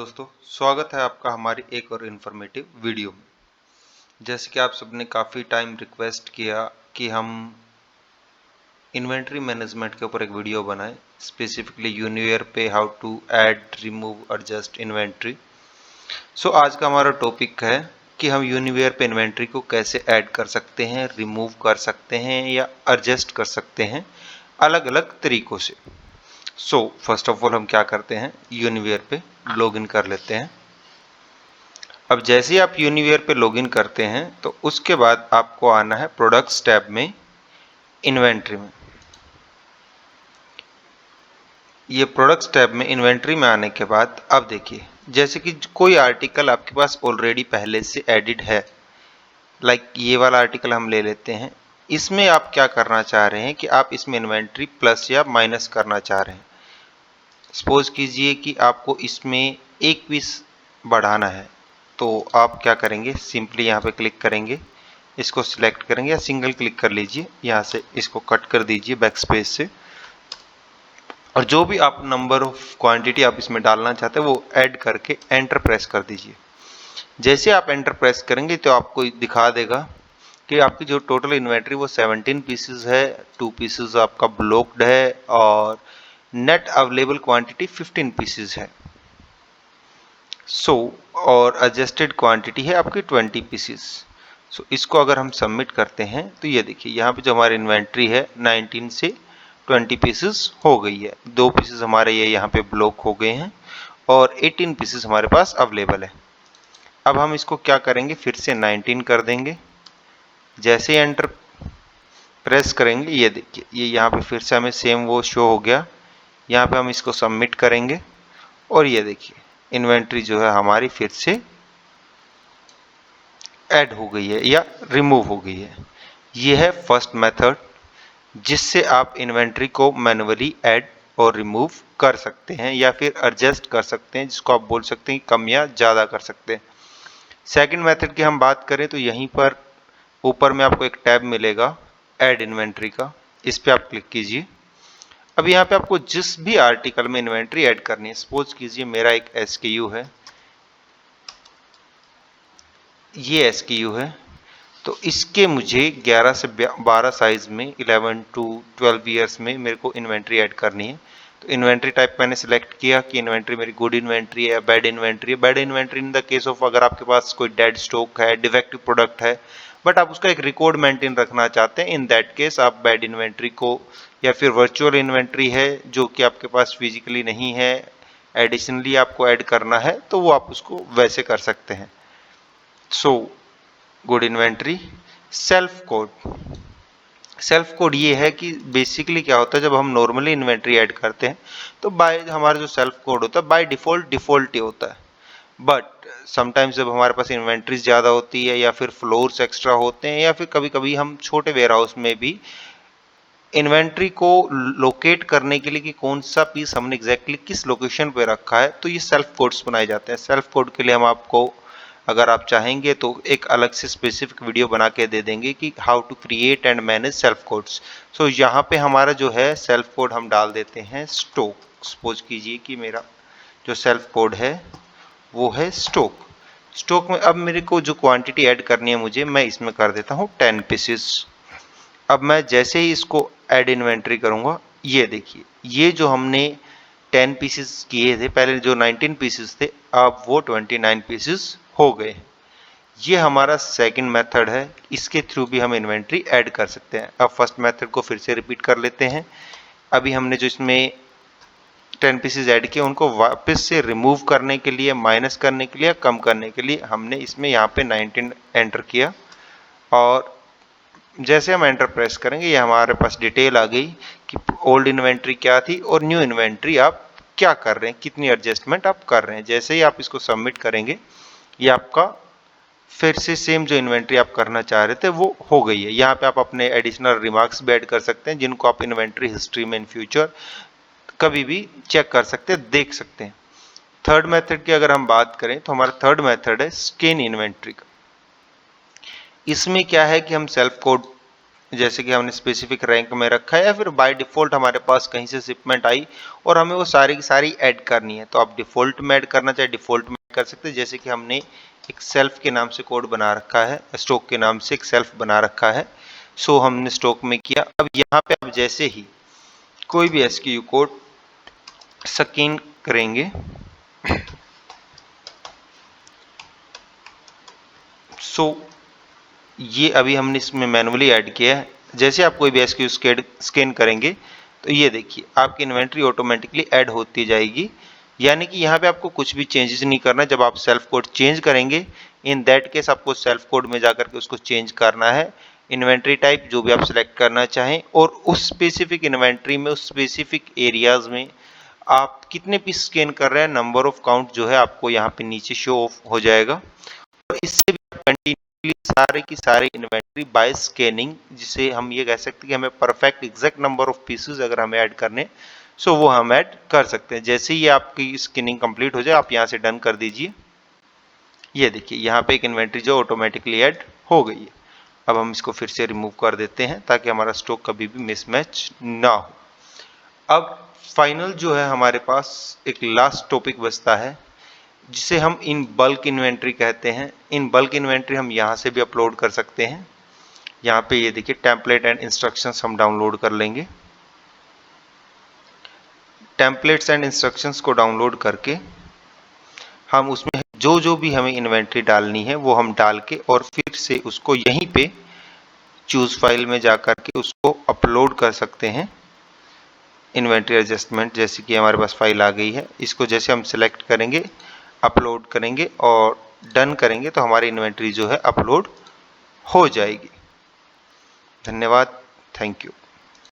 दोस्तों, स्वागत है आपका हमारी एक और इन्फॉर्मेटिव वीडियो में। जैसे कि आप सबने काफ़ी टाइम रिक्वेस्ट किया कि हम इन्वेंट्री मैनेजमेंट के ऊपर एक वीडियो बनाएं, स्पेसिफिकली यूनिवेयर पे how to add, remove, adjust inventory. So आज का हमारा टॉपिक है कि हम यूनिवेयर पे इन्वेंट्री को कैसे ऐड कर सकते हैं, रिमूव कर सकते हैं या एडजस्ट कर सकते हैं अलग अलग तरीक़ों से। सो फर्स्ट ऑफ ऑल हम क्या करते हैं, यूनिवेयर पे लॉगिन कर लेते हैं। अब जैसे ही आप यूनिवेयर पे लॉगिन करते हैं तो उसके बाद आपको आना है प्रोडक्ट्स टैब में, इन्वेंट्री में। ये प्रोडक्ट्स टैब में इन्वेंट्री में आने के बाद अब देखिए, जैसे कि कोई आर्टिकल आपके पास ऑलरेडी पहले से एडिड है, लाइक ये वाला आर्टिकल हम ले लेते हैं। इसमें आप क्या करना चाह रहे हैं कि आप इसमें इन्वेंट्री प्लस या माइनस करना चाह रहे हैं। सपोज कीजिए कि आपको इसमें एक पीस बढ़ाना है, तो आप क्या करेंगे, सिंपली यहाँ पे क्लिक करेंगे, इसको सिलेक्ट करेंगे या सिंगल क्लिक कर लीजिए, यहाँ से इसको कट कर दीजिए बैक स्पेस से, और जो भी आप नंबर ऑफ क्वांटिटी आप इसमें डालना चाहते हैं वो ऐड करके एंटर प्रेस कर दीजिए। जैसे आप एंटर प्रेस करेंगे तो आपको दिखा देगा कि आपकी जो टोटल इन्वेंट्री वो 17 पीसेज है, 2 पीसेज आपका ब्लॉक्ड है और नेट अवेलेबल क्वांटिटी 15 पीसेज है। और एडजस्टेड क्वांटिटी है आपकी 20 पीसेस। इसको अगर हम सबमिट करते हैं तो ये देखिए, यहाँ पे जो हमारी इन्वेंट्री है 19 से 20 पीसेस हो गई है। 2 पीसेस हमारे ये यहाँ पे ब्लॉक हो गए हैं और 18 पीसेस हमारे पास अवेलेबल है। अब हम इसको क्या करेंगे, फिर से 19 कर देंगे। जैसे एंटर प्रेस करेंगे, ये देखिए, ये यहाँ पे फिर से हमें सेम वो शो हो गया। यहाँ पे हम इसको सबमिट करेंगे और ये देखिए, इन्वेंट्री जो है हमारी फिर से ऐड हो गई है या रिमूव हो गई है। ये है फर्स्ट मेथड जिससे आप इन्वेंट्री को मैन्युअली ऐड और रिमूव कर सकते हैं या फिर एडजस्ट कर सकते हैं, जिसको आप बोल सकते हैं कम या ज़्यादा कर सकते हैं। सेकंड मेथड की हम बात करें तो यहीं पर ऊपर में आपको एक टैब मिलेगा ऐड इन्वेंट्री का, इस पर आप क्लिक कीजिए। अब यहाँ पे आपको जिस भी आर्टिकल में इन्वेंट्री ऐड करनी है, सपोज कीजिए मेरा एक SKU है, ये SKU है, तो इसके मुझे 11 से 12 साइज में 11 टू 12 ईयर्स में मेरे को इन्वेंट्री ऐड करनी है। तो इन्वेंट्री टाइप मैंने सिलेक्ट किया कि इन्वेंट्री मेरी गुड इन्वेंट्री है, बैड इन्वेंट्री है। Bad inventory in the case of अगर आपके पास कोई डेड स्टॉक है, डिफेक्टिव प्रोडक्ट है, बट आप उसका एक रिकॉर्ड मेंटेन रखना चाहते हैं, इन दैट केस आप बैड इन्वेंट्री को, या फिर वर्चुअल इन्वेंट्री है जो कि आपके पास फिजिकली नहीं है, एडिशनली आपको ऐड करना है, तो वो आप उसको वैसे कर सकते हैं। गुड इन्वेंट्री सेल्फ कोड ये है कि बेसिकली क्या होता है, जब हम नॉर्मली इन्वेंट्री ऐड करते हैं तो बाय हमारा जो सेल्फ कोड होता है बाय डिफॉल्ट ही होता है। बट समटाइम्स जब हमारे पास इन्वेंट्रीज ज़्यादा होती है या फिर फ्लोर्स एक्स्ट्रा होते हैं या फिर कभी कभी हम छोटे वेयर हाउस में भी इन्वेंट्री को लोकेट करने के लिए कि कौन सा पीस हमने एग्जैक्टली किस लोकेशन पे रखा है, तो ये सेल्फ कोड्स बनाए जाते हैं। सेल्फ कोड के लिए हम आपको, अगर आप चाहेंगे तो एक अलग से स्पेसिफिक वीडियो बना के दे देंगे कि how to create and manage self codes. यहाँ पे हमारा जो है सेल्फ कोड हम डाल देते हैं स्टॉक। सपोज कीजिए कि मेरा जो सेल्फ कोड है वो है स्टॉक में अब मेरे को जो क्वांटिटी ऐड करनी है मुझे, मैं इसमें कर देता हूँ 10 पीसेस। अब मैं जैसे ही इसको ऐड इन्वेंट्री करूँगा, ये देखिए, ये जो हमने 10 पीसेस किए थे पहले, जो 19 पीसेस थे, अब वो 29 पीसेस हो गए। ये हमारा सेकंड मेथड है, इसके थ्रू भी हम इन्वेंट्री ऐड कर सकते हैं। अब फर्स्ट मेथड को फिर से रिपीट कर लेते हैं। अभी हमने जो इसमें 10 पीसेस ऐड किए उनको वापस से रिमूव करने के लिए, माइनस करने के लिए, कम करने के लिए हमने इसमें यहाँ पे 19 एंटर किया, और जैसे हम एंटर प्रेस करेंगे ये हमारे पास डिटेल आ गई कि ओल्ड इन्वेंट्री क्या थी और न्यू इन्वेंट्री आप क्या कर रहे हैं, कितनी एडजस्टमेंट आप कर रहे हैं। जैसे ही आप इसको सबमिट करेंगे, ये आपका फिर से सेम जो इन्वेंट्री आप करना चाह रहे थे वो हो गई है। यहाँ पे आप अपने एडिशनल रिमार्क्स भी ऐड कर सकते हैं, जिनको आप इन्वेंट्री हिस्ट्री में इन फ्यूचर कभी भी चेक कर सकते हैं, देख सकते हैं। थर्ड मेथड की अगर हम बात करें तो हमारा थर्ड मेथड है स्कैन इन्वेंट्री का। इसमें क्या है कि हम सेल्फ कोड जैसे कि हमने स्पेसिफिक रैंक में रखा है, या फिर बाय डिफॉल्ट हमारे पास कहीं से शिपमेंट आई और हमें वो सारी की सारी ऐड करनी है, तो आप डिफॉल्ट में ऐड करना चाहे डिफॉल्ट में कर सकते हैं। जैसे कि हमने एक सेल्फ के नाम से कोड बना रखा है, स्टॉक के नाम से एक सेल्फ बना रखा है, सो हमने स्टॉक में किया। अब यहाँ पे आप जैसे ही कोई भी SKU कोड स्कैन करेंगे, सो ये अभी हमने इसमें मैनुअली ऐड किया है। जैसे आप कोई भी SKU स्कैन करेंगे तो ये देखिए आपकी इन्वेंट्री ऑटोमेटिकली ऐड होती जाएगी, यानी कि यहाँ पे आपको कुछ भी चेंजेस नहीं करना। जब आप सेल्फ कोड चेंज करेंगे, इन दैट केस आपको सेल्फ कोड में जाकर के उसको चेंज करना है, इन्वेंट्री टाइप जो भी आप सिलेक्ट करना चाहें, और उस स्पेसिफिक इन्वेंट्री में, उस स्पेसिफिक एरियाज में आप कितने पीस स्कैन कर रहे हैं, नंबर ऑफ काउंट जो है आपको यहाँ पे नीचे शो ऑफ हो जाएगा। और इससे भी कंटिन्यूसली सारे की सारी इन्वेंट्री बाय स्कैनिंग, जिसे हम ये कह सकते हैं कि हमें perfect exact number of pieces अगर हमें ऐड करने, सो वो हम ऐड कर सकते हैं। जैसे ही आपकी स्कैनिंग कंप्लीट हो जाए, आप यहाँ से डन कर दीजिए। ये देखिए यहाँ पे एक इन्वेंट्री जो ऑटोमेटिकली ऐड हो गई है। अब हम इसको फिर से रिमूव कर देते हैं ताकि हमारा स्टॉक कभी भी मिसमैच ना हो। अब फाइनल जो है हमारे पास एक लास्ट टॉपिक बचता है, जिसे हम इन बल्क इन्वेंट्री कहते हैं। इन बल्क इन्वेंट्री हम यहाँ से भी अपलोड कर सकते हैं। यहाँ पे ये देखिए टेम्पलेट एंड इंस्ट्रक्शंस हम डाउनलोड कर लेंगे। टेम्पलेट्स एंड इंस्ट्रक्शंस को डाउनलोड करके हम उसमें जो जो भी हमें इन्वेंट्री डालनी है वो हम डाल के और फिर से उसको यहीं पे चूज फाइल में जाकर के उसको अपलोड कर सकते हैं। इन्वेंट्री एडजस्टमेंट जैसे कि हमारे पास फाइल आ गई है, इसको जैसे हम सिलेक्ट करेंगे, अपलोड करेंगे और डन करेंगे तो हमारी इन्वेंट्री जो है अपलोड हो जाएगी। धन्यवाद, थैंक यू।